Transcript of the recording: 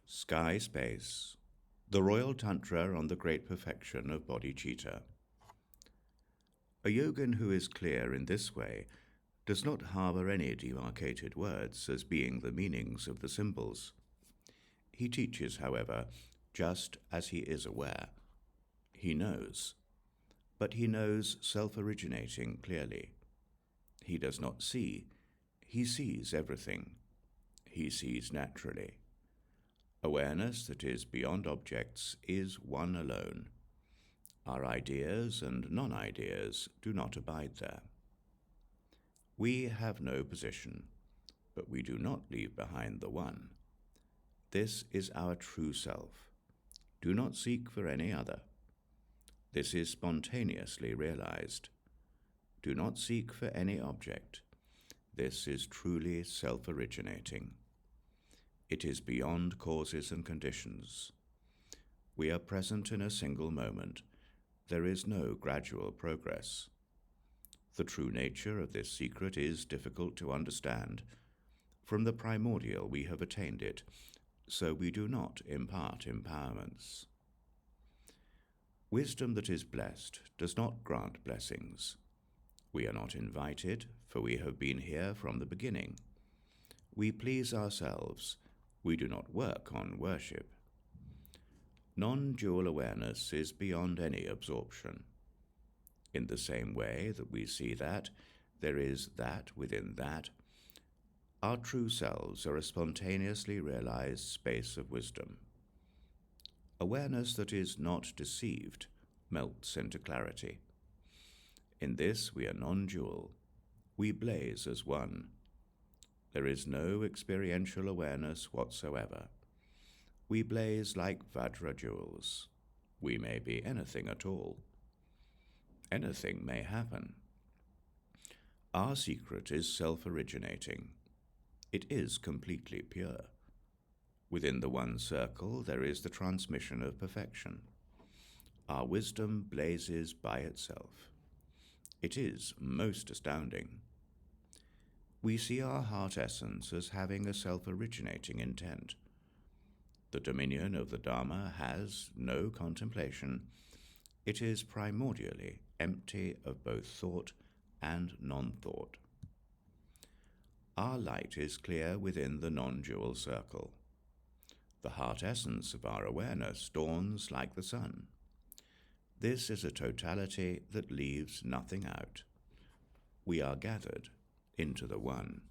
Sky Space, the Royal Tantra on the Great Perfection of Bodhicitta. A yogin who is clear in this way does not harbour any demarcated words as being the meanings of the symbols. He teaches, however, just as he is aware. He knows, but he knows self-originating clearly. He does not see, he sees everything. He sees naturally. Awareness that is beyond objects is one alone. Our ideas and non-ideas do not abide there. We have no position, but we do not leave behind the one. This is our true self. Do not seek for any other. This is spontaneously realized. Do not seek for any object. This is truly self-originating. It is beyond causes and conditions. We are present in a single moment. There is no gradual progress. The true nature of this secret is difficult to understand. From the primordial we have attained it, so we do not impart empowerments. Wisdom that is blessed does not grant blessings. We are not invited, for we have been here from the beginning. We please ourselves. We do not work on worship. Non-dual awareness is beyond any absorption. In the same way that we see that there is that within that, our true selves are a spontaneously realized space of wisdom. Awareness that is not deceived melts into clarity. In this we are non-dual. We blaze as one. There is no experiential awareness whatsoever. We blaze like Vajra jewels. We may be anything at all. Anything may happen. Our secret is self-originating. It is completely pure. Within the one circle there is the transmission of perfection. Our wisdom blazes by itself. It is most astounding. We see our heart essence as having a self-originating intent. The dominion of the Dharma has no contemplation. It is primordially empty of both thought and non-thought. Our light is clear within the non-dual circle. The heart essence of our awareness dawns like the sun. This is a totality that leaves nothing out. We are gathered into the one.